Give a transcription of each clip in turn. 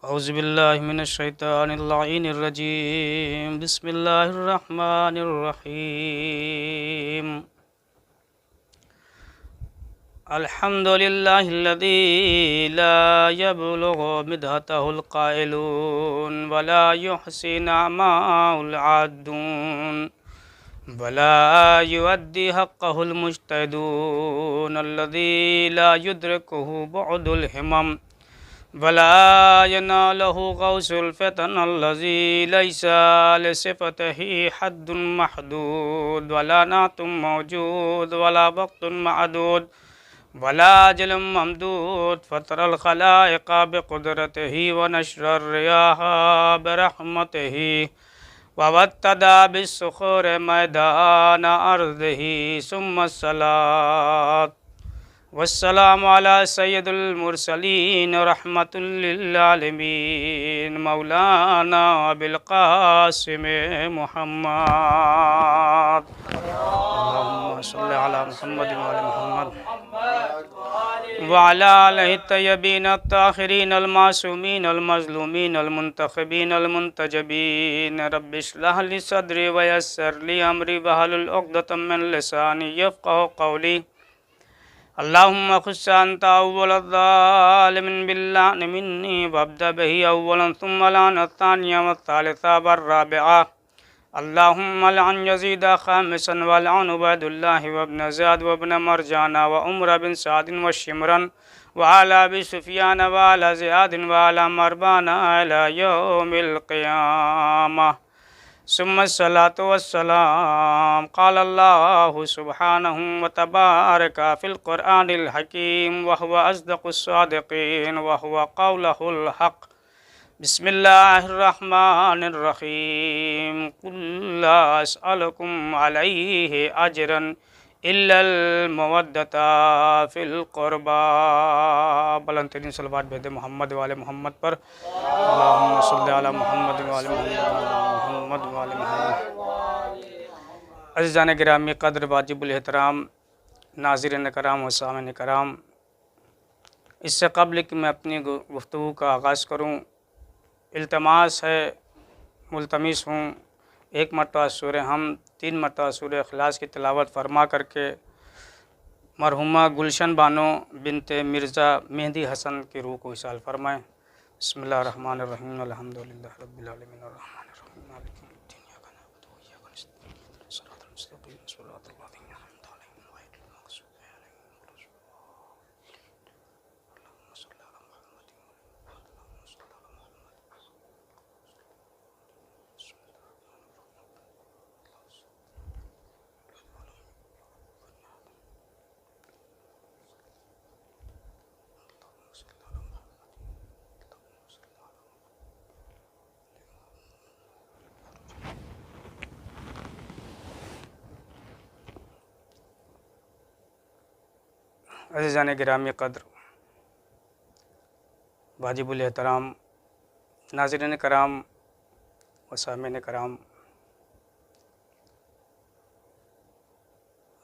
اعوذ باللہ من الشیطان اللعین الرجیم بسم اللہ الرحمن الرحیم الحمد للہ الذی لا يبلغ مدحتہ القائلون ولا يحصي نعماء العادون ولا يؤدي حقه المجتهدون الذي لا يدركه بعد الهمم ولا يناله غوث الفتن الذي ليس لصفته حد محدود ولا نعت موجود ولا وقت معدود ولا أجل ممدود فطر الخلائق بقدرته ونشر الرياح برحمته وابتدى بالصخور ميدان أرضه ثم الصلاة والسلام على سید المرسلین رحمۃ للعالمین مولانا بالقاسم محمد اللهم صل على محمد وعلى محمد وعلى آلہ الطیبین الطاہرین المعصومین المظلومین المنتخبین المنتجبین رب اشرح لي صدری ويسر لي امری واحلل عقدۃ من لسانی یفقهوا قولی اللهم خص أنت أول الظالمين باللعن مني وابدأ به أولا ثم لعن الثانية والثالثة والرابعة اللهم لعن يزيد خامسا ولعن عبيد الله وابن زياد وابن مرجان وعمر بن سعد والشمران وعلى أبي سفيان وعلى زياد وعلى مربان إلى يوم القيامة ثم الصلاة والسلام قال الله سبحانه وتبارك في القرآن الحكيم وهو أصدق الصادقين وهو قوله الحق بسم الله الرحمن الرحيم قل لا أسألكم عليه أجرا إلا المودة في القربى بلند ترین صلوات بھیج محمد والے محمد پر اللہم صلی علی محمد والے محمد والے محمد۔ عزیزان گرامی قدر واجب الاحترام ناظرین کرام و سامعین کرام، اس سے قبل کہ میں اپنی گفتگو کا آغاز کروں، التماس ہے، ملتمس ہوں، ایک مرتبہ سورہ حمد، 3 مرتبہ سورہ اخلاص کی تلاوت فرما کر کے مرحومہ گلشن بانو بنت مرزا مہدی حسن کی روح کو وصال فرمائیں۔ بسم اللہ الرحمن الرحیم الحمدللہ رب العالمین الرحمن الرحیم مالک یوم الدین ایاک نعبد و ایاک نستعین اهدنا الصراط المستقیم صراط الذین انعمت علیہم غیر المغضوب علیہم ولا الضالین اللهم صل علی محمد اللهم صل علی محمد عزیزان گرامی قدر واجب الاحترام ناظرین کرام و سامعین کرام،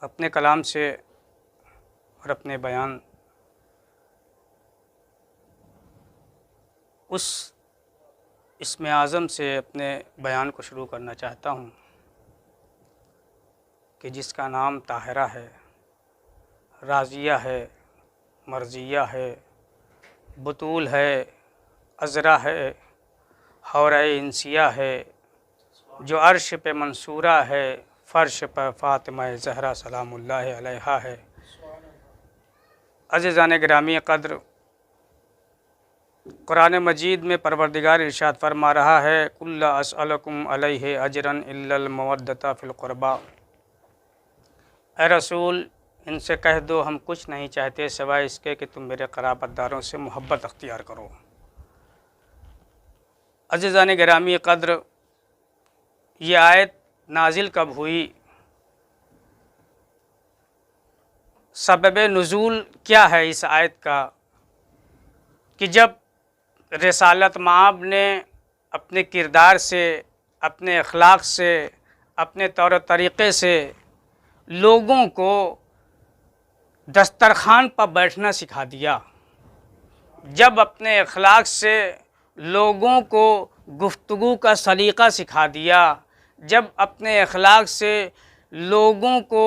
اپنے کلام سے اور اپنے بیان اس اسم اعظم سے اپنے بیان کو شروع کرنا چاہتا ہوں کہ جس کا نام طاہرہ ہے، راضیہ ہے، مرضیہ ہے، بطول ہے، عذرا ہے، حورہ انسیہ ہے، جو عرش پہ منصورہ ہے، فرش پہ فاطمہ زہرا سلام اللہ علیہا ہے۔ عزیزان گرامی قدر، قرآن مجید میں پروردگار ارشاد فرما رہا ہے قُل لا أسألكم علیہ اجرا الا المودۃ فی القربى، اے رسول ان سے کہہ دو ہم کچھ نہیں چاہتے سوائے اس کے کہ تم میرے قرابت داروں سے محبت اختیار کرو۔ عزیزان گرامی قدر، یہ آیت نازل کب ہوئی، سبب نزول کیا ہے اس آیت کا، کہ جب رسالت مآب نے اپنے کردار سے، اپنے اخلاق سے، اپنے طور و طریقے سے لوگوں کو دسترخوان پر بیٹھنا سکھا دیا، جب اپنے اخلاق سے لوگوں کو گفتگو کا سلیقہ سکھا دیا، جب اپنے اخلاق سے لوگوں کو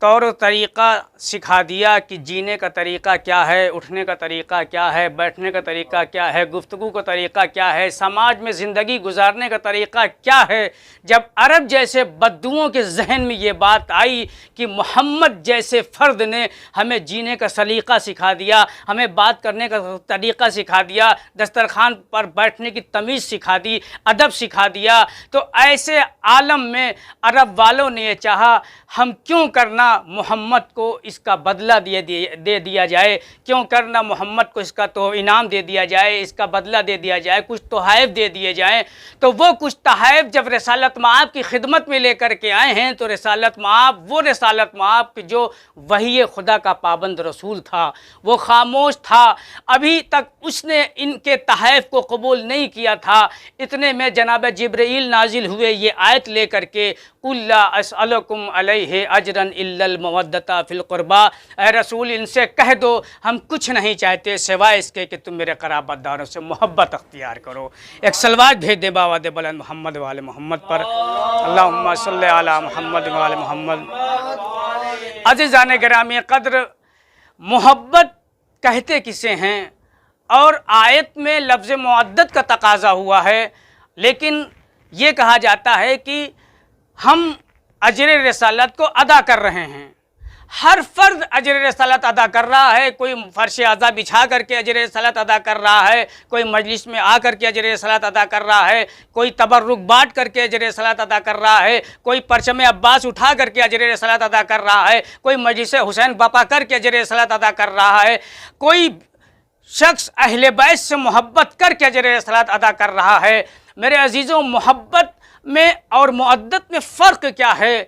طور و طریقہ سکھا دیا کہ جینے کا طریقہ کیا ہے، اٹھنے کا طریقہ کیا ہے، بیٹھنے کا طریقہ کیا ہے، گفتگو کا طریقہ کیا ہے، سماج میں زندگی گزارنے کا طریقہ کیا ہے، جب عرب جیسے بدوؤں کے ذہن میں یہ بات آئی کہ محمد جیسے فرد نے ہمیں جینے کا سلیقہ سکھا دیا، ہمیں بات کرنے کا طریقہ سکھا دیا، دسترخوان پر بیٹھنے کی تمیز سکھا دی، ادب سکھا دیا، تو ایسے عالم میں عرب والوں نے یہ چاہا ہم کیوں کرنا محمد کو اس کا بدلہ دے دیا جائے، کیوں کرنا محمد کو اس کا تو انعام دے دیا جائے، اس کا بدلہ دے دیا جائے، کچھ تحائف دے دیے جائیں۔ تو وہ کچھ تحائف جب رسالت مآب کی خدمت میں لے کر کے آئے ہیں تو رسالت مآب، وہ رسالت مآب جو وحی خدا کا پابند رسول تھا، وہ خاموش تھا، ابھی تک اس نے ان کے تحائف کو قبول نہیں کیا تھا۔ اتنے میں جناب جبرائیل نازل ہوئے یہ آیت لے کر کے، قُل لَا أَسْأَلُكُمْ عَلَيْهِ أَجْرًا إِلَّا الْمَوَدَّةَ فِي الْقُرْبَىٰ، اے رسول ان سے کہہ دو ہم کچھ نہیں چاہتے سوائے اس کے کہ تم میرے قرابت داروں سے محبت اختیار کرو۔ ایک صلوات بھیج دیں باواد بلند محمد وآل محمد پر، اللہم صلی علی محمد وآل محمد۔ عزیزان گرامی قدر، محبت کہتے کسے ہیں؟ اور آیت میں لفظ مودت کا تقاضا ہوا ہے، لیکن یہ کہا جاتا ہے کہ ہم اجر رسالت کو ادا کر رہے ہیں، ہر فرد اجر رسالت ادا کر رہا ہے، کوئی فرش اعضا بچھا کر کے اجر رسالت ادا کر رہا ہے، کوئی مجلس میں آ کر کے اجر رسالت ادا کر رہا ہے، کوئی تبرک بانٹ کر کے اجر رسالت ادا کر رہا ہے، کوئی پرچم عباس اٹھا کر کے اجر رسالت ادا کر رہا ہے، کوئی مجلس حسین بپا کر کے اجر رسالت ادا کر رہا ہے، کوئی شخص اہل بیت سے محبت کر کے اجر رسالت ادا کر رہا ہے۔ میرے عزیزوں، محبت میں اور مودت میں فرق کیا ہے؟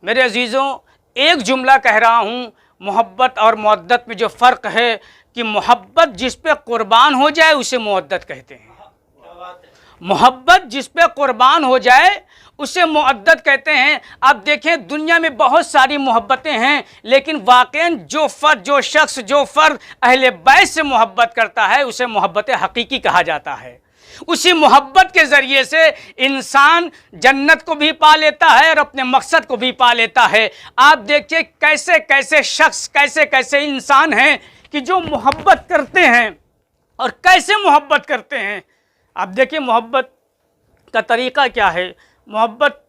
میرے عزیزوں، ایک جملہ کہہ رہا ہوں، محبت اور مودت میں جو فرق ہے کہ محبت جس پہ قربان ہو جائے اسے مودت کہتے ہیں، محبت جس پہ قربان ہو جائے اسے مودت کہتے ہیں۔ آپ دیکھیں دنیا میں بہت ساری محبتیں ہیں، لیکن واقعاً جو فرد اہل بیت سے محبت کرتا ہے اسے محبت حقیقی کہا جاتا ہے۔ اسی محبت کے ذریعے سے انسان جنت کو بھی پا لیتا ہے اور اپنے مقصد کو بھی پا لیتا ہے۔ آپ دیکھیے کیسے کیسے شخص، کیسے کیسے انسان ہیں کہ جو محبت کرتے ہیں، اور کیسے محبت کرتے ہیں۔ آپ دیکھیں محبت کا طریقہ کیا ہے، محبت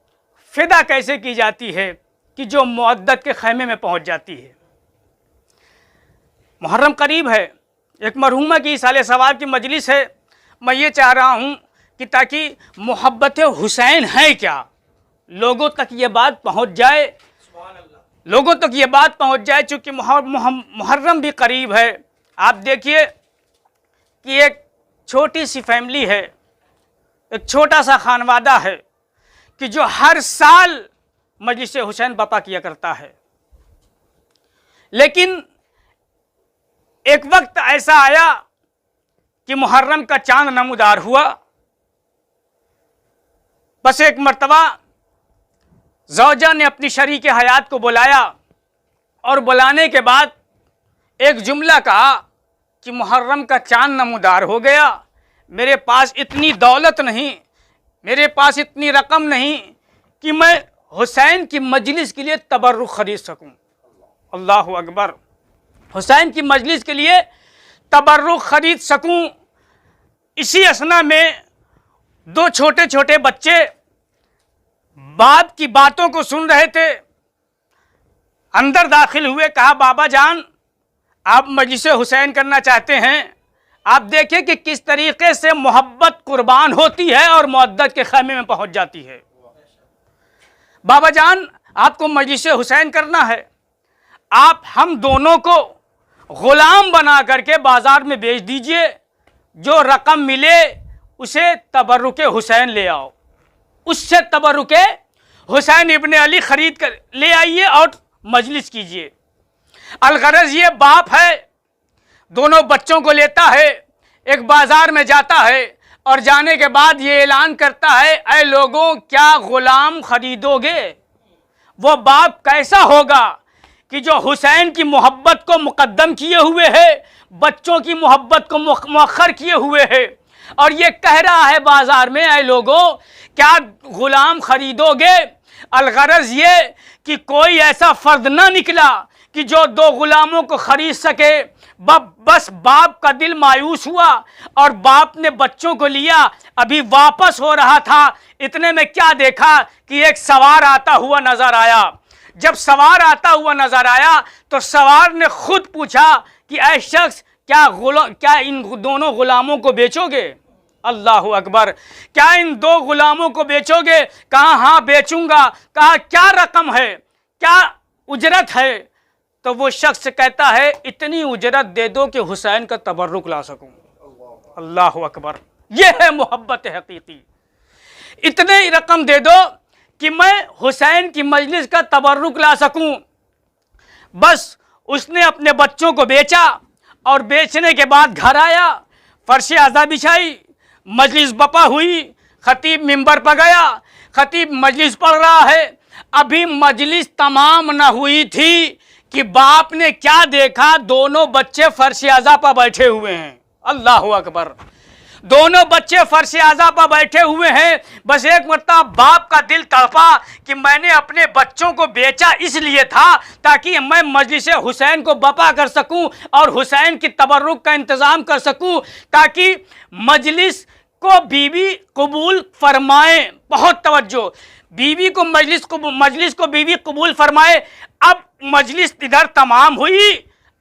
فدا کیسے کی جاتی ہے کہ جو مودت کے خیمے میں پہنچ جاتی ہے۔ محرم قریب ہے، ایک مرحومہ کی سال ثواب کی مجلس ہے، میں یہ چاہ رہا ہوں کہ تاکہ محبت حسین ہے کیا لوگوں تک یہ بات پہنچ جائے، لوگوں تک یہ بات پہنچ جائے، چونکہ محرم بھی قریب ہے۔ آپ دیکھیے کہ ایک چھوٹی سی فیملی ہے، ایک چھوٹا سا خانوادہ ہے کہ جو ہر سال مجلس حسین برپا کیا کرتا ہے، لیکن ایک وقت ایسا آیا کہ محرم کا چاند نمودار ہوا، بس ایک مرتبہ زوجہ نے اپنی شریک حیات کو بلایا اور بلانے کے بعد ایک جملہ کہا کہ محرم کا چاند نمودار ہو گیا، میرے پاس اتنی دولت نہیں، میرے پاس اتنی رقم نہیں کہ میں حسین کی مجلس کے لیے تبرک خرید سکوں۔ اللہ اکبر، حسین کی مجلس کے لیے تبرک خرید سکوں۔ اسی اثنا میں دو چھوٹے چھوٹے بچے باپ کی باتوں کو سن رہے تھے، اندر داخل ہوئے، کہا بابا جان آپ مجلس حسین کرنا چاہتے ہیں؟ آپ دیکھیں کہ کس طریقے سے محبت قربان ہوتی ہے اور مودت کے خیمے میں پہنچ جاتی ہے۔ بابا جان آپ کو مجلس حسین کرنا ہے، آپ ہم دونوں کو غلام بنا کر کے بازار میں بیچ دیجئے، جو رقم ملے اسے تبرک حسین لے آؤ، اس سے تبرک حسین ابن علی خرید کر لے آئیے اور مجلس کیجئے۔ الغرض یہ باپ ہے، دونوں بچوں کو لیتا ہے، ایک بازار میں جاتا ہے اور جانے کے بعد یہ اعلان کرتا ہے، اے لوگوں کیا غلام خریدو گے؟ وہ باپ کیسا ہوگا کہ جو حسین کی محبت کو مقدم کیے ہوئے ہے، بچوں کی محبت کو مؤخر کیے ہوئے ہے۔ اور یہ کہہ رہا ہے بازار میں، اے لوگوں کیا غلام خریدو گے؟ الغرض یہ کہ کوئی ایسا فرد نہ نکلا کہ جو 2 غلاموں کو خرید سکے۔ بس باپ کا دل مایوس ہوا اور باپ نے بچوں کو لیا، ابھی واپس ہو رہا تھا، اتنے میں کیا دیکھا کہ ایک سوار آتا ہوا نظر آیا۔ جب سوار آتا ہوا نظر آیا تو سوار نے خود پوچھا کہ اے شخص کیا ان دونوں غلاموں کو بیچو گے؟ اللہ اکبر، کیا ان 2 غلاموں کو بیچو گے؟ کہا ہاں بیچوں گا۔ کہا کیا رقم ہے، کیا اجرت ہے؟ تو وہ شخص کہتا ہے اتنی اجرت دے دو کہ حسین کا تبرک لا سکوں۔ اللہ اکبر، یہ ہے محبت حقیقی۔ اتنے رقم دے دو کہ میں حسین کی مجلس کا تبرک لا سکوں۔ بس اس نے اپنے بچوں کو بیچا اور بیچنے کے بعد گھر آیا، فرش عزا بچھائی، مجلس بپا ہوئی، خطیب منبر پر گیا، خطیب مجلس پڑھ رہا ہے۔ ابھی مجلس تمام نہ ہوئی تھی کہ باپ نے کیا دیکھا، دونوں بچے فرش عزا پر بیٹھے ہوئے ہیں۔ اللہ اکبر، دونوں بچے فرش عزا پر بیٹھے ہوئے ہیں۔ بس ایک مرتبہ باپ کا دل تڑپا کہ میں نے اپنے بچوں کو بیچا اس لیے تھا تاکہ میں مجلس حسین کو بپا کر سکوں اور حسین کی تبرک کا انتظام کر سکوں، تاکہ مجلس کو بیوی قبول فرمائے۔ بہت توجہ، بیوی کو مجلس کو بیوی قبول فرمائے۔ اب مجلس ادھر تمام ہوئی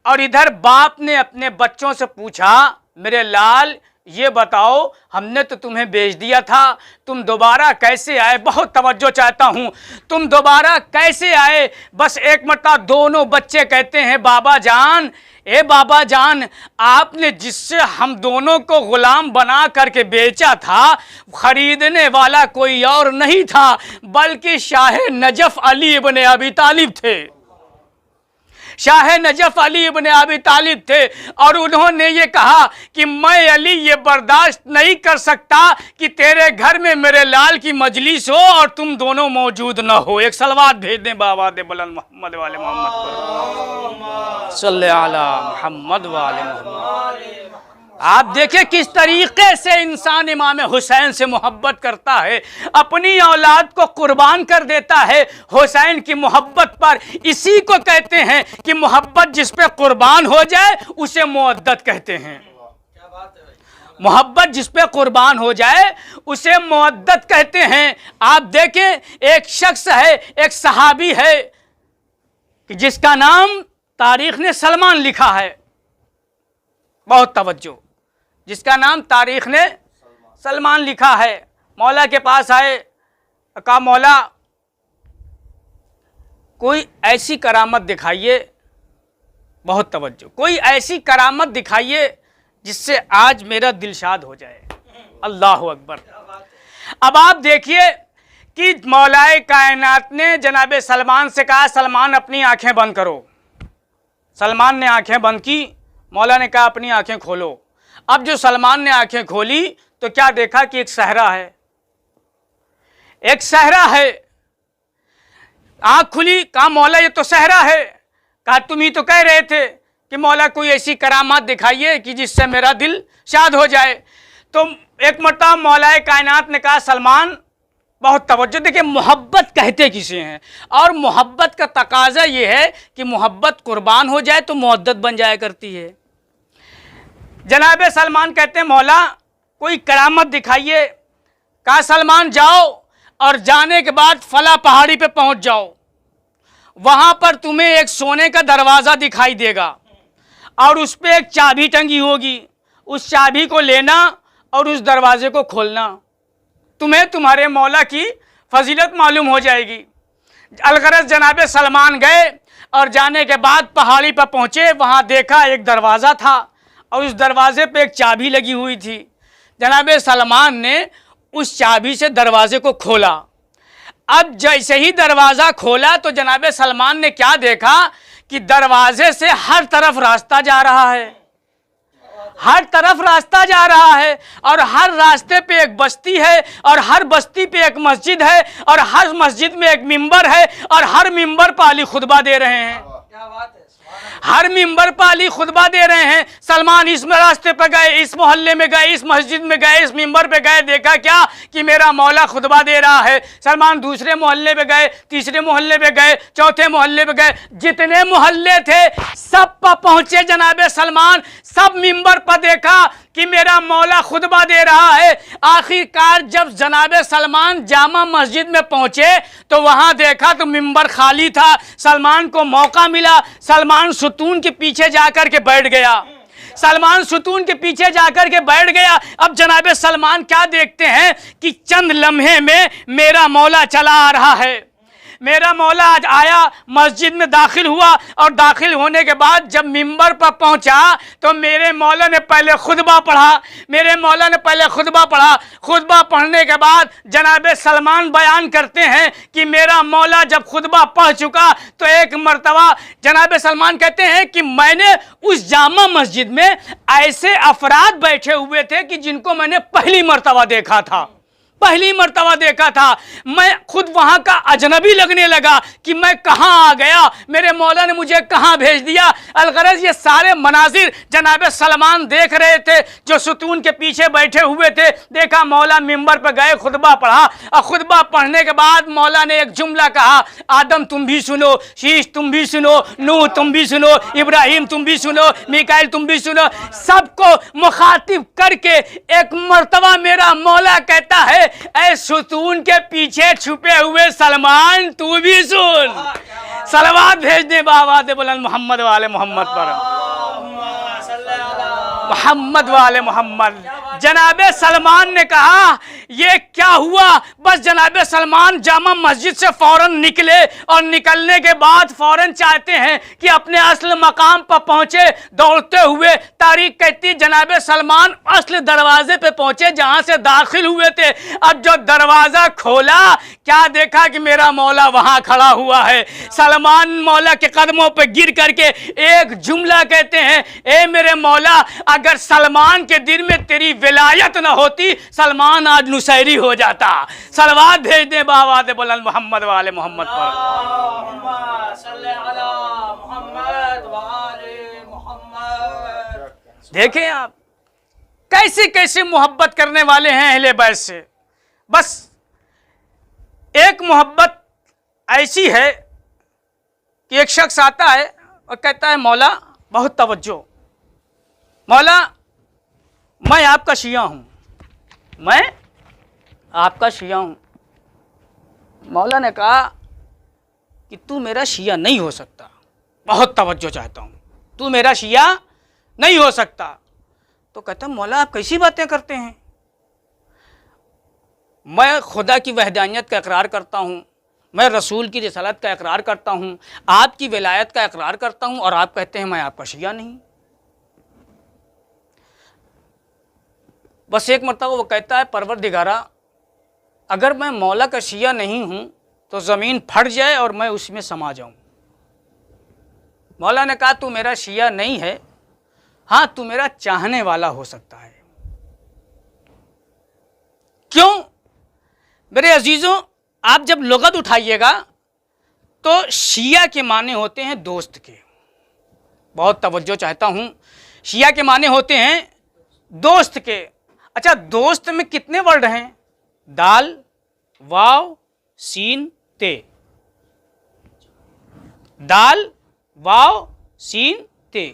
اور ادھر باپ نے اپنے بچوں سے پوچھا میرے لال یہ بتاؤ ہم نے تو تمہیں بیچ دیا تھا، تم دوبارہ کیسے آئے؟ بہت توجہ چاہتا ہوں، تم دوبارہ کیسے آئے؟ بس ایک مرتبہ دونوں بچے کہتے ہیں بابا جان، اے بابا جان، آپ نے جس سے ہم دونوں کو غلام بنا کر کے بیچا تھا خریدنے والا کوئی اور نہیں تھا بلکہ شاہ نجف علی ابن ابی طالب تھے۔ شاہ نجف علی ابن ابی طالب تھے اور انہوں نے یہ کہا کہ میں علی یہ برداشت نہیں کر سکتا کہ تیرے گھر میں میرے لال کی مجلس ہو اور تم دونوں موجود نہ ہو۔ ایک صلوات بھیج دیں بآباد بلند محمد والے محمد صلی علی محمد والے محمد۔ آپ دیکھیں کس طریقے سے انسان امام حسین سے محبت کرتا ہے، اپنی اولاد کو قربان کر دیتا ہے حسین کی محبت پر۔ اسی کو کہتے ہیں کہ محبت جس پہ قربان ہو جائے اسے مودت کہتے ہیں۔ محبت جس پہ قربان ہو جائے اسے مودت کہتے ہیں۔ آپ دیکھیں ایک شخص ہے، ایک صحابی ہے کہ جس کا نام تاریخ نے سلمان لکھا ہے۔ بہت توجہ، جس کا نام تاریخ نے سلمان لکھا ہے۔ مولا کے پاس آئے، کہا مولا کوئی ایسی کرامت دکھائیے، بہت توجہ، کوئی ایسی کرامت دکھائیے جس سے آج میرا دل شاد ہو جائے۔ اللہ اکبر۔ اب آپ دیکھیے کہ مولائے کائنات نے جناب سلمان سے کہا سلمان اپنی آنکھیں بند کرو۔ سلمان نے آنکھیں بند کی، مولا نے کہا اپنی آنکھیں کھولو۔ اب جو سلمان نے آنکھیں کھولی تو کیا دیکھا کہ ایک صحرا ہے، ایک صحرا ہے۔ آنکھ کھلی، کہا مولا یہ تو صحرا ہے۔ کہا تم ہی تو کہہ رہے تھے کہ مولا کوئی ایسی کرامات دکھائیے کہ جس سے میرا دل شاد ہو جائے۔ تو ایک مرتبہ مولائے کائنات نے کہا سلمان، بہت توجہ دیکھیں محبت کہتے کسے ہیں، اور محبت کا تقاضا یہ ہے کہ محبت قربان ہو جائے تو مودت بن جایا کرتی ہے۔ جناب سلمان کہتے ہیں مولا کوئی کرامت دکھائیے۔ کہا سلمان جاؤ اور جانے کے بعد فلاں پہاڑی پہ پہنچ جاؤ، وہاں پر تمہیں ایک سونے کا دروازہ دکھائی دے گا اور اس پہ ایک چابی ٹنگی ہوگی، اس چابی کو لینا اور اس دروازے کو کھولنا، تمہیں تمہارے مولا کی فضیلت معلوم ہو جائے گی۔ الغرض جناب سلمان گئے اور جانے کے بعد پہاڑی پر پہنچے، وہاں دیکھا ایک دروازہ تھا اور اس دروازے پہ ایک چابی لگی ہوئی تھی۔ جناب سلمان نے اس چابی سے دروازے کو کھولا۔ اب جیسے ہی دروازہ کھولا تو جناب سلمان نے کیا دیکھا کہ دروازے سے ہر طرف راستہ جا رہا ہے، ہر طرف راستہ جا رہا ہے، اور ہر راستے پہ ایک بستی ہے، اور ہر بستی پہ ایک مسجد ہے، اور ہر مسجد میں ایک ممبر ہے، اور ہر ممبر پہ علی خطبہ دے رہے ہیں۔ ہر ممبر پر علی خطبہ دے رہے ہیں، سلمان اس راستے پہ گئے، اس محلے میں گئے، اس مسجد میں گئے، اس ممبر پہ گئے، دیکھا کیا کہ میرا مولا خطبہ دے رہا ہے۔ سلمان دوسرے محلے پہ گئے، تیسرے محلے پہ گئے، چوتھے محلے پہ گئے، جتنے محلے تھے سب پہ پہنچے جناب سلمان، سب ممبر پہ دیکھا کہ میرا مولا خطبہ دے رہا ہے۔ آخر کار جب جناب سلمان جامع مسجد میں پہنچے تو وہاں دیکھا تو ممبر خالی تھا۔ سلمان کو موقع ملا، سلمان ستون کے پیچھے جا کر کے بیٹھ گیا، سلمان ستون کے پیچھے جا کر کے بیٹھ گیا۔ اب جناب سلمان کیا دیکھتے ہیں کہ چند لمحے میں میرا مولا چلا آ رہا ہے۔ میرا مولا آج آیا، مسجد میں داخل ہوا، اور داخل ہونے کے بعد جب ممبر پر پہنچا تو میرے مولا نے پہلے خطبہ پڑھا، میرے مولا نے پہلے خطبہ پڑھا۔ خطبہ پڑھنے کے بعد جناب سلمان بیان کرتے ہیں کہ میرا مولا جب خطبہ پڑھ چکا تو ایک مرتبہ جناب سلمان کہتے ہیں کہ میں نے اس جامع مسجد میں ایسے افراد بیٹھے ہوئے تھے کہ جن کو میں نے پہلی مرتبہ دیکھا تھا، پہلی مرتبہ دیکھا تھا۔ میں خود وہاں کا اجنبی لگنے لگا کہ میں کہاں آ گیا، میرے مولا نے مجھے کہاں بھیج دیا۔ الغرض یہ سارے مناظر جناب سلمان دیکھ رہے تھے جو ستون کے پیچھے بیٹھے ہوئے تھے۔ دیکھا مولا ممبر پہ گئے، خطبہ پڑھا، اور خطبہ پڑھنے کے بعد مولا نے ایک جملہ کہا، آدم تم بھی سنو، شیش تم بھی سنو، نوح تم بھی سنو، ابراہیم تم بھی سنو، میکائیل تم بھی سنو۔ سب کو مخاطب کر کے ایک مرتبہ میرا مولا کہتا ہے، اے ستون کے پیچھے چھپے ہوئے سلمان تو بھی سن۔ صلوات بھیج دیں بآواز بلند محمد والے محمد پر، محمد والے محمد۔ جناب سلمان نے کہا یہ کیا ہوا؟ بس جناب سلمان جامع مسجد سے فوراً نکلے، اور نکلنے کے بعد فوراً چاہتے ہیں کہ اپنے اصل مقام پر پہنچے دوڑتے ہوئے۔ تاریخ کہتی جناب سلمان اصل دروازے پہ پہنچے جہاں سے داخل ہوئے تھے۔ اب جو دروازہ کھولا کیا دیکھا کہ میرا مولا وہاں کھڑا ہوا ہے۔ سلمان مولا کے قدموں پہ گر کر کے ایک جملہ کہتے ہیں، اے میرے مولا اگر سلمان کے دل میں تیری ولایت نہ ہوتی سلمان آج نصیری ہو جاتا۔ صلوات بھیج دیں بآواز بلند محمد والے محمد پر۔ دیکھیں آپ کیسے کیسے محبت کرنے والے ہیں اہل بیت سے۔ بس ایک محبت ایسی ہے کہ ایک شخص آتا ہے اور کہتا ہے مولا بہت توجہ، مولا میں آپ کا شیعہ ہوں، میں آپ کا شیعہ ہوں۔ مولا نے کہا کہ تو میرا شیعہ نہیں ہو سکتا، بہت توجہ چاہتا ہوں، تو میرا شیعہ نہیں ہو سکتا۔ تو کہتا ہے مولا آپ کیسی باتیں کرتے ہیں؟ میں خدا کی وحدانیت کا اقرار کرتا ہوں، میں رسول کی رسالت کا اقرار کرتا ہوں، آپ کی ولایت کا اقرار کرتا ہوں، اور آپ کہتے ہیں میں آپ کا شیعہ نہیں۔ بس ایک مرتبہ وہ کہتا ہے پروردگارا اگر میں مولا کا شیعہ نہیں ہوں تو زمین پھٹ جائے اور میں اس میں سما جاؤں۔ مولا نے کہا تو میرا شیعہ نہیں ہے، ہاں تو میرا چاہنے والا ہو سکتا ہے۔ کیوں؟ میرے عزیزوں آپ جب لغت اٹھائیے گا تو شیعہ کے معنی ہوتے ہیں دوست کے، بہت توجہ چاہتا ہوں، شیعہ کے معنی ہوتے ہیں دوست کے۔ اچھا دوست میں کتنے ورڈ ہیں؟ دال، واو، سین، تے۔ دال، واو، سین، تے،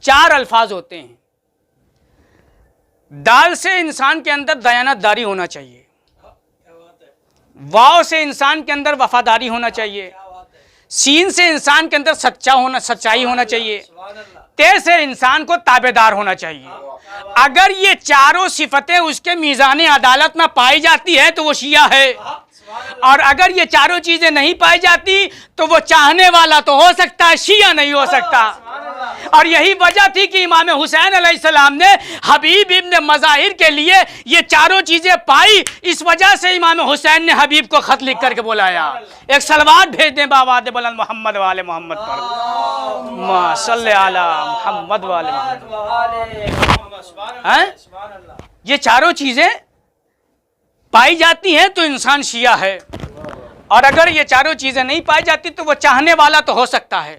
4 الفاظ ہوتے ہیں۔ دال سے انسان کے اندر دیانت داری ہونا چاہیے، واو سے انسان کے اندر وفاداری ہونا چاہیے، سین سے انسان کے اندر سچائی ہونا چاہیے، تے سے انسان کو تابعدار ہونا چاہیے۔ اگر یہ 4 صفتیں اس کے میزان عدالت میں پائی جاتی ہے تو وہ شیعہ ہے، اور اگر یہ 4 چیزیں نہیں پائی جاتی تو وہ چاہنے والا تو ہو سکتا ہے، شیعہ نہیں ہو سکتا۔ اور یہی وجہ تھی کہ امام حسین علیہ السلام نے حبیب ابن مظاہر کے لیے یہ 4 چیزیں پائی، اس وجہ سے امام حسین نے حبیب کو خط لکھ کر کے بلایا۔ ایک صلوات بھیج دیں بآواز بلند محمد والے محمد پر، اللہم صلی علی محمد والے محمد۔ یہ 4 چیزیں پائی جاتی ہیں تو انسان شیعہ ہے، اور اگر یہ 4 چیزیں نہیں پائی جاتی تو وہ چاہنے والا تو ہو سکتا ہے۔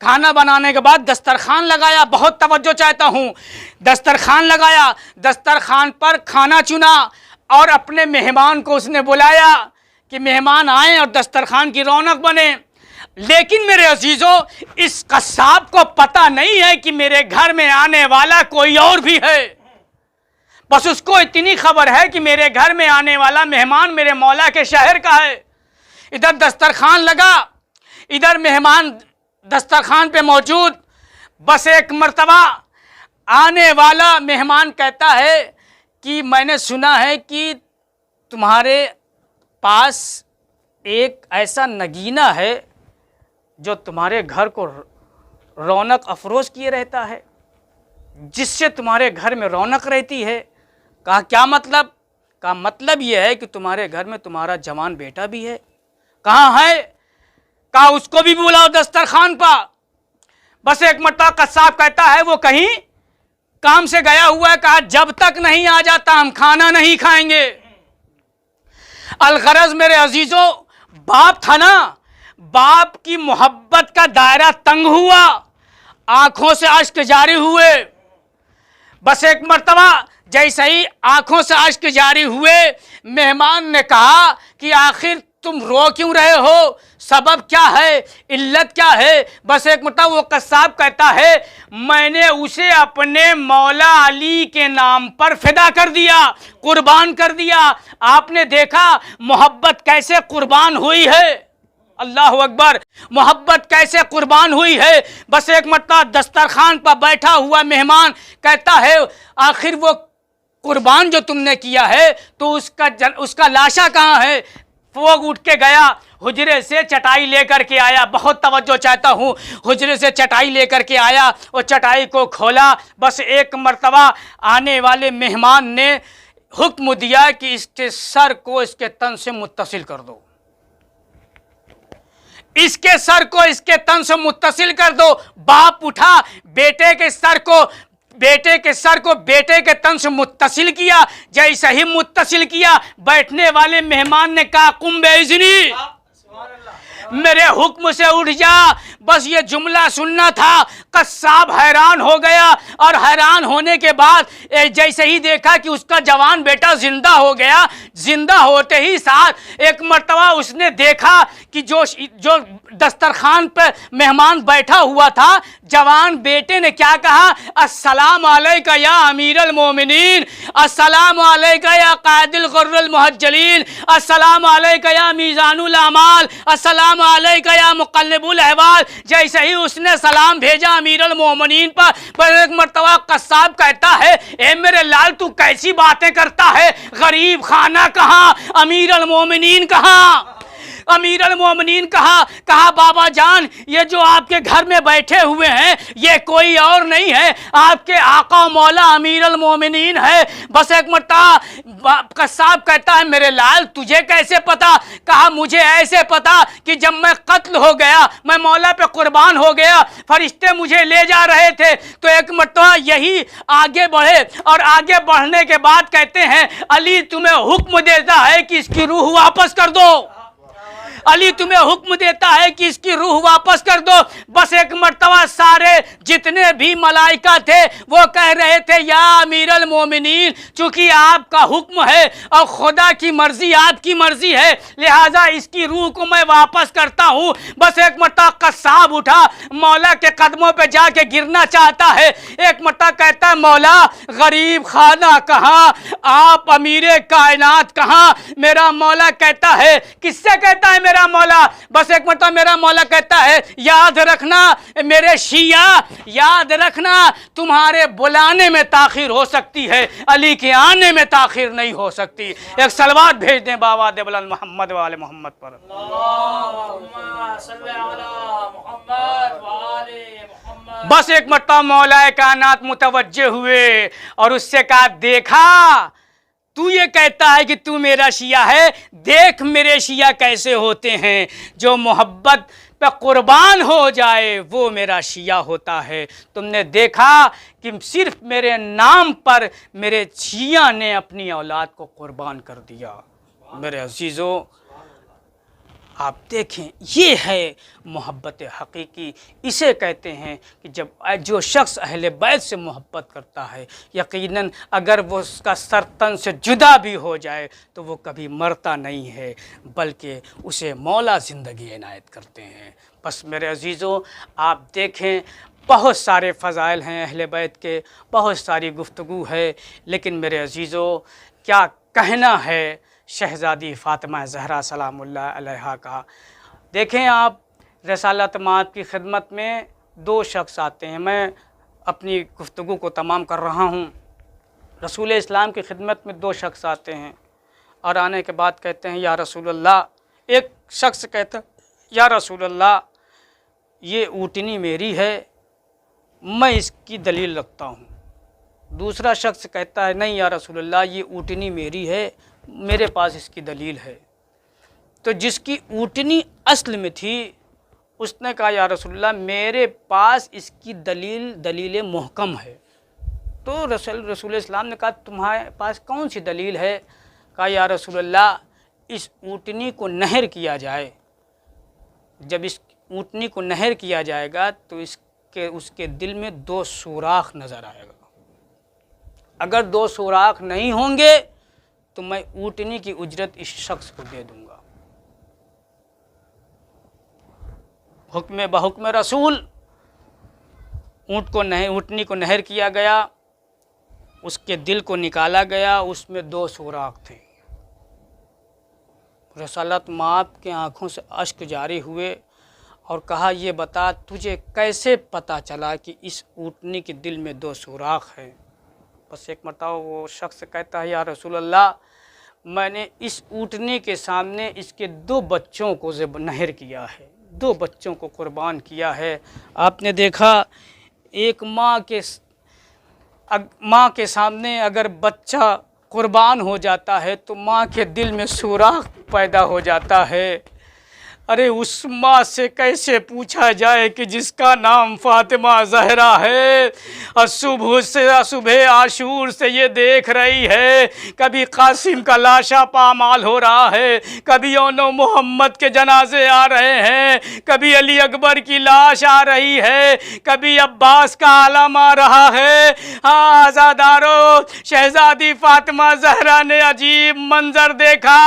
کھانا بنانے کے بعد دسترخوان لگایا، بہت توجہ چاہتا ہوں، دسترخوان لگایا، دسترخوان پر کھانا چنا اور اپنے مہمان کو اس نے بلایا کہ مہمان آئیں اور دسترخوان کی رونق بنے۔ لیکن میرے عزیزوں، اس قصاب کو پتہ نہیں ہے کہ میرے گھر میں آنے والا کوئی اور بھی ہے، بس اس کو اتنی خبر ہے کہ میرے گھر میں آنے والا مہمان میرے مولا کے شہر کا ہے۔ ادھر دسترخوان لگا، ادھر مہمان دسترخوان پہ موجود۔ بس ایک مرتبہ آنے والا مہمان کہتا ہے کہ میں نے سنا ہے کہ تمہارے پاس ایک ایسا نگینہ ہے جو تمہارے گھر کو رونق افروز کیے رہتا ہے، جس سے تمہارے گھر میں رونق رہتی ہے۔ کہا کیا مطلب؟ کہا مطلب یہ ہے کہ تمہارے گھر میں تمہارا جوان بیٹا بھی ہے۔ کہاں ہے؟ کہا اس کو بھی بلاؤ دسترخوان پا۔ بس ایک مرتبہ قصاب کہتا ہے وہ کہیں کام سے گیا ہوا ہے، کہا جب تک نہیں آ جاتا ہم کھانا نہیں کھائیں گے۔ الغرض میرے عزیزوں، باپ تھا نا، باپ کی محبت کا دائرہ تنگ ہوا، آنکھوں سے اشک جاری ہوئے۔ بس ایک مرتبہ جیسے ہی آنکھوں سے اشک جاری ہوئے، مہمان نے کہا کہ آخر تم رو کیوں رہے ہو، سبب کیا ہے، علت کیا ہے؟ بس ایک مرتبہ وہ قصاب کہتا ہے میں نے اسے اپنے مولا علی کے نام پر فدا کر دیا، قربان کر دیا۔ آپ نے دیکھا محبت کیسے قربان ہوئی ہے، اللہ اکبر، محبت کیسے قربان ہوئی ہے۔ بس ایک مرتبہ دسترخوان پر بیٹھا ہوا مہمان کہتا ہے آخر وہ قربان جو تم نے کیا ہے تو اس کا لاشا کہاں ہے؟ وہ اٹھ کے گیا، حجرے سے چٹائی لے کر کے آیا، بہت توجہ چاہتا ہوں، حجرے سے چٹائی لے کر کے آیا اور چٹائی کو کھولا۔ بس ایک مرتبہ آنے والے مہمان نے حکم دیا کہ اس کے سر کو اس کے تن سے متصل کر دو، اس کے سر کو اس کے تن سے متصل کر دو۔ باپ اٹھا، بیٹے کے سر کو بیٹے کے تن سے متصل کیا۔ جیسے ہی متصل کیا، بیٹھنے والے مہمان نے کہا قم باذنی، میرے حکم سے اٹھ جا۔ بس یہ جملہ سننا تھا۔ قصاب حیران ہو گیا، اور حیران ہونے کے بعد جیسے ہی دیکھا کہ اس کا جوان بیٹا زندہ ہو گیا، زندہ ہوتے ہی ساتھ ایک مرتبہ اس نے دیکھا کہ جو دسترخوان پہ مہمان بیٹھا ہوا تھا، جوان بیٹے نے کیا کہا؟ السلام علیکہ یا امیر المومنین، السلام علیکہ یا قائد الغر المحجلین، السلام علیکہ یا میزان الاعمال، السلام علیکہ یا مقلب الاحوال۔ جیسے ہی اس نے سلام بھیجا امیر المومنین پر ایک مرتبہ قصاب کہتا ہے اے میرے لال تو کیسی باتیں کرتا ہے، غریب خانہ کہاں، امیر المومنین کہاں؟ امیر المومنین کہا بابا جان یہ جو آپ کے گھر میں بیٹھے ہوئے ہیں یہ کوئی اور نہیں ہے، آپ کے آقا و مولا امیر المومنین ہے۔ بس ایک مرتبہ قصاب کہتا ہے میرے لال تجھے کیسے پتا؟ کہا مجھے ایسے پتا کہ جب میں قتل ہو گیا، میں مولا پہ قربان ہو گیا، فرشتے مجھے لے جا رہے تھے، تو ایک مرتبہ یہی آگے بڑھے، اور آگے بڑھنے کے بعد کہتے ہیں علی تمہیں حکم دیتا ہے کہ اس کی روح واپس کر دو، علی تمہیں حکم دیتا ہے کہ اس کی روح واپس کر دو۔ بس ایک مرتبہ سارے جتنے بھی ملائکہ تھے وہ کہہ رہے تھے یا امیر المومنین چونکہ آپ کا حکم ہے اور خدا کی مرضی آپ کی مرضی ہے، لہٰذا اس کی روح کو میں واپس کرتا ہوں۔ بس ایک مرتبہ قصاب اٹھا، مولا کے قدموں پہ جا کے گرنا چاہتا ہے، ایک مرتبہ کہتا ہے مولا غریب خانہ کہاں، آپ امیر کائنات کہاں؟ میرا مولا کہتا ہے کس سے کہتا ہے میرا مولا؟ بس ایک مرتبہ میرا مولا کہتا ہے یاد رکھنا میرے شیعہ، یاد رکھنا تمہارے بلانے میں تاخیر ہو سکتی ہے، علی کے آنے میں تاخیر نہیں ہو سکتی۔ ایک صلوات بھیج دیں بابا دے بلند محمد والے محمد پر۔ بس ایک مرتبہ مولا کائنات متوجہ ہوئے اور اس سے کہا دیکھا تو یہ کہتا ہے کہ تو میرا شیعہ ہے، دیکھ میرے شیعہ کیسے ہوتے ہیں، جو محبت پہ قربان ہو جائے وہ میرا شیعہ ہوتا ہے۔ تم نے دیکھا کہ صرف میرے نام پر میرے شیعہ نے اپنی اولاد کو قربان کر دیا۔ میرے عزیزو آپ دیکھیں یہ ہے محبت حقیقی، اسے کہتے ہیں کہ جب جو شخص اہل بیت سے محبت کرتا ہے یقیناً اگر وہ اس کا سر تن سے جدا بھی ہو جائے تو وہ کبھی مرتا نہیں ہے بلکہ اسے مولا زندگی عنایت کرتے ہیں۔ بس میرے عزیزوں آپ دیکھیں بہت سارے فضائل ہیں اہل بیت کے، بہت ساری گفتگو ہے، لیکن میرے عزیزوں کیا کہنا ہے شہزادی فاطمہ زہرا سلام اللہ علیہا کا۔ دیکھیں آپ رسالت مآب کی خدمت میں دو شخص آتے ہیں، میں اپنی گفتگو کو تمام کر رہا ہوں۔ رسول اسلام کی خدمت میں دو شخص آتے ہیں اور آنے کے بعد کہتے ہیں یا رسول اللہ، ایک شخص کہتا ہے یا رسول اللہ یہ اونٹنی میری ہے، میں اس کی دلیل رکھتا ہوں۔ دوسرا شخص کہتا ہے نہیں یا رسول اللہ یہ اونٹنی میری ہے، میرے پاس اس کی دلیل ہے۔ تو جس کی اونٹنی اصل میں تھی اس نے کہا یا رسول اللہ میرے پاس اس کی دلیل محکم ہے۔ تو رسول اسلام نے کہا تمہارے پاس کون سی دلیل ہے؟ کہا یا رسول اللہ اس اونٹنی کو نہر کیا جائے، جب اس اونٹنی کو نہر کیا جائے گا تو اس کے دل میں دو سوراخ نظر آئے گا، اگر دو سوراخ نہیں ہوں گے تو میں اونٹنی کی اجرت اس شخص کو دے دوں گا۔ بحکم رسول اونٹنی کو نہر کیا گیا، اس کے دل کو نکالا گیا، اس میں دو سوراخ تھے۔ رسالت مآب کے آنکھوں سے اشک جاری ہوئے اور کہا یہ بتا تجھے کیسے پتہ چلا کہ اس اونٹنی کے دل میں دو سوراخ ہیں؟ بس ایک مرتبہ وہ شخص کہتا ہے یا رسول اللہ میں نے اس اونٹنی کے سامنے اس کے دو بچوں کو نہر کیا ہے، دو بچوں کو قربان کیا ہے۔ آپ نے دیکھا ایک ماں کے سامنے اگر بچہ قربان ہو جاتا ہے تو ماں کے دل میں سوراخ پیدا ہو جاتا ہے۔ ارے اس ماں سے کیسے پوچھا جائے کہ جس کا نام فاطمہ زہرا ہے اور صبح عاشور سے یہ دیکھ رہی ہے کبھی قاسم کا لاشا پامال ہو رہا ہے، کبھی اونو محمد کے جنازے آ رہے ہیں، کبھی علی اکبر کی لاش آ رہی ہے، کبھی عباس کا عالم آ رہا ہے۔ ہاں عزادارو شہزادی فاطمہ زہرا نے عجیب منظر دیکھا،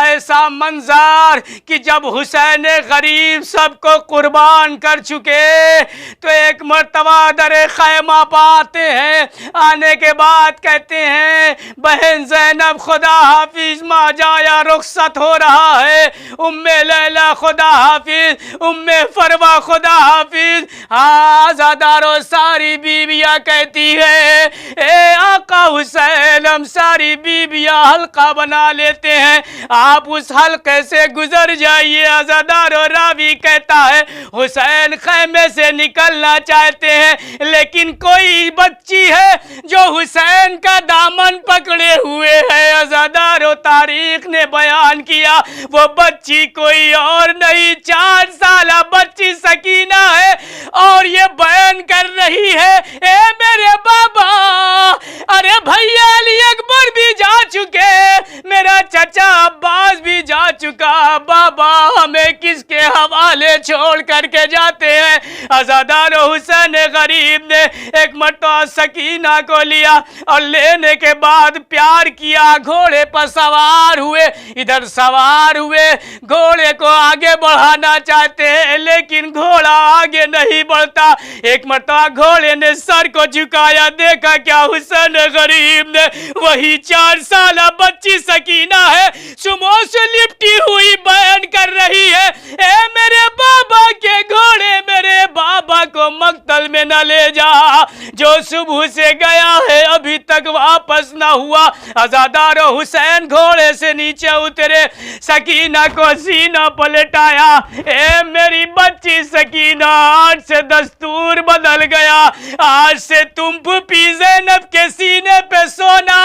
ایسا منظر کہ جب حسین غریب سب کو قربان کر چکے تو ایک مرتبہ در خیمہ پہ آتے ہیں، آنے کے بعد کہتے ہیں بہن زینب خدا حافظ، ماں جایا رخصت ہو رہا ہے، ام لیلہ خدا حافظ، ام فروہ خدا حافظ۔ ہاں آزادارو ساری بیویاں کہتی ہے اے آقا حسین ہم ساری بیویاں حلقہ بنا لیتے ہیں، آپ اس حلقے سے گزر جائیے۔ عزادار و راوی کہتا ہے حسین خیمے سے نکلنا چاہتے ہیں لیکن کوئی بچی ہے جو حسین کا دامن پکڑے ہوئے ہے۔ عزادار و تاریخ نے بیان کیا وہ بچی کوئی اور نہیں، 4 سالہ بچی سکینہ ہے اور یہ بیان کر رہی ہے اے میرے بابا، ارے بھیا علی اکبر بھی جا چکے، میرا چچا عباس بھی جا چکا، بابا ہمیں کس کے حوالے چھوڑ کر کے جاتے ہیں؟ عزادار حسین غریب نے ایک مرتبہ سکینہ کو لیا اور لینے کے بعد پیار کیا، گھوڑے پر سوار ہوئے، ادھر سوار ہوئے، گھوڑے کو آگے بڑھانا چاہتے ہیں لیکن گھوڑا آگے نہیں بڑھتا۔ ایک مرتبہ گھوڑے نے سر کو جھکایا، دیکھا کیا حسین غریب نے وہی 4 سالہ بچی سکینہ ہے سمو سے لپٹی ہوئی بیان کر رہی ہے اے میرے بابا کے گھوڑے میرے بابا کو مقتل میں نہ لے جا، جو صبح سے گیا ہے ابھی تک واپس نہ ہوا۔ عزادار حسین گھوڑے سے نیچے اترے، سکینہ کو سینہ پلٹایا، اے میری بچی سکینہ آج سے دستور بدل گیا، آج سے تم پھوپھی زینب کے سینے پہ سونا،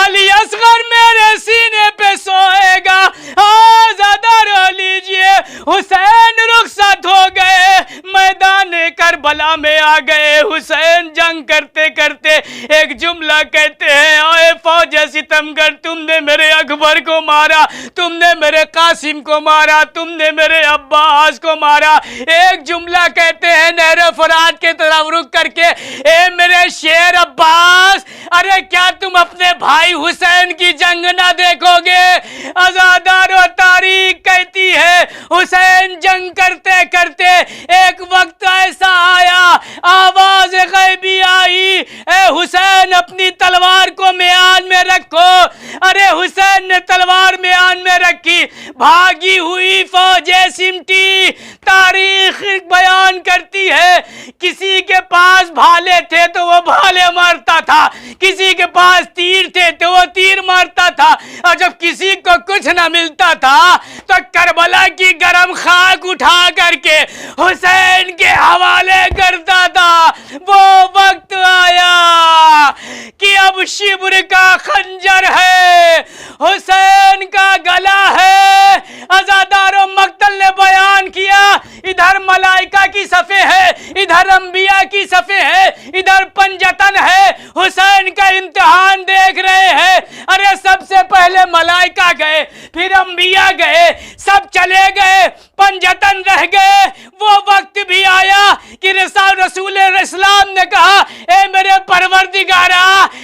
علی اصغر میرے سینے پہ سوئے گا۔ عزادار لیجئے حسین رخصت ہو گئے، میدان کربلا میں آ گئے۔ حسین جنگ کرتے کرتے ایک جملہ کہتے ہیں اے فوج ستمگر تم نے میرے اکبر کو مارا، تم نے میرے قاسم کو مارا، تم نے میرے عباس کو مارا۔ ایک جملہ کہتے ہیں نہر فرات کے طرف رخ کر کے، اے میرے شیر عباس، ارے کیا تم اپنے بھائی حسین کی جنگ نہ دیکھو گے؟ عزادار و تاریخ کہتی ہے حسین جنگ کرتے کرتے ایک وقت ایسا آیا، آواز غیبی آئی، اے حسین اپنی تلوار کو میان میں رکھو۔ ارے حسین نے تلوار میان میں رکھی، بھاگی ہوئی فوجیں سمٹی۔ تاریخ بیان کرتی ہے کسی کے پاس بھالے تھے تو وہ بھالے مارتا تھا، کسی کے پاس تیر تھے تو وہ تیر مارتا تھا، اور جب کسی کو کچھ نہ ملتا تھا تو کربلا کی گرم خاک اٹھا کر کے حسین کے حوالے کرتا تھا۔ وہ وقت آیا کہ اب شبر کا خنجر ہے، حسین کا گلا ہے۔ عزادار و مقتل نے بیان کیا، ادھر ملائکہ کی صفیں ہے، ادھر انبیاء کی صفیں ہے، ادھر پنجتن ہے، حسین کا امتحان دیکھ رہے ہیں۔ ارے سب سے پہلے ملائکہ گئے، پھر انبیاء گئے، سب چلے گئے، پنجتن رہ گئے۔ وہ وقت بھی آیا کہ رسول اسلام نے کہا، اے میرے پروردگارا،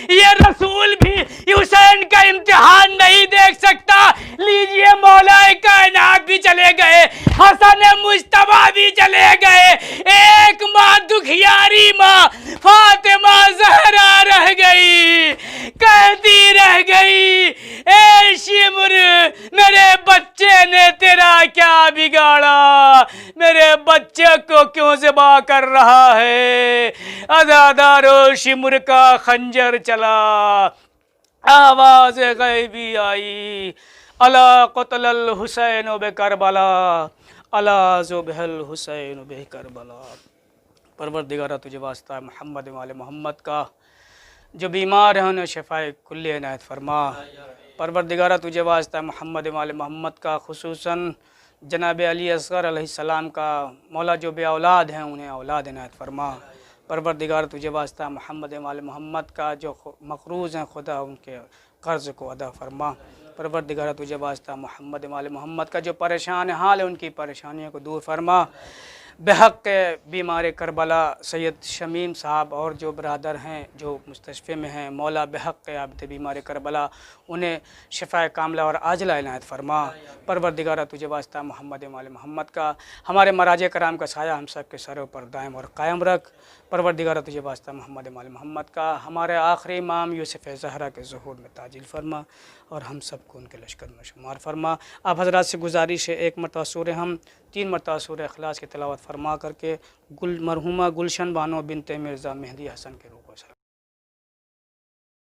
یہ رسول بھی حسین کا امتحان نہیں دیکھ سکتا، لیجئے مولا کائنات بھی چلے گئے، حسن مجتبیٰ بھی چلے گئے، ایک ماں دکھیاری ماں فاطمہ زہرا رہ گئی، کہتی رہ گئی، اے شمر میرے بچے نے تیرا کیا بگاڑا، میرے بچے کو کیوں ذبح کر رہا ہے؟ عزادارو شمر کا خنجر چلا، آواز غیبی آئی، الا قتل الحسین بکربلا، الا ذبح الحسین بکربلا۔ پروردگارہ تجھے واسطہ ہے محمد وآل محمد کا، جو بیمار ہیں انہیں شفائے کلی عنایت فرما۔ پروردگارہ تجھے واسطہ ہے محمد وآل محمد کا، خصوصاً جناب علی اصغر علیہ السلام کا، مولا جو بے اولاد ہیں انہیں اولاد عنایت فرما۔ پروردگار تجھے واسطہ ہے محمد وآل محمد کا، جو مقروض ہیں خدا ان کے قرض کو ادا فرما۔ پروردگار تجھے واسطہ ہے محمد وآل محمد کا، جو پریشان حال ہے ان کی پریشانیوں کو دور فرما۔ بحق بیمار کربلا سید شمیم صاحب اور جو برادر ہیں جو مستشفے میں ہیں، مولا بحق عابد بیمار کربلا انہیں شفاء کاملہ اور عاجلہ عنایت فرما۔ پروردگارہ تجھے واسطہ محمد وآل محمد کا، ہمارے مراجع کرام کا سایہ ہم سب کے سروں پر دائم اور قائم رکھ۔ پروردگارہ تجھے واسطہ محمد وآل محمد کا، ہمارے آخری امام یوسف زہرا کے ظہور میں تعجیل فرما اور ہم سب کو ان کے لشکر میں شمار فرما۔ آپ حضرات سے گزارش ہے، ایک مرتبہ سورہ ہم، 3 مرتبہ سورہ اخلاص کی تلاوت فرما کر کے مرحومہ گلشن بانو بنت مرزا مہدی حسن کے روح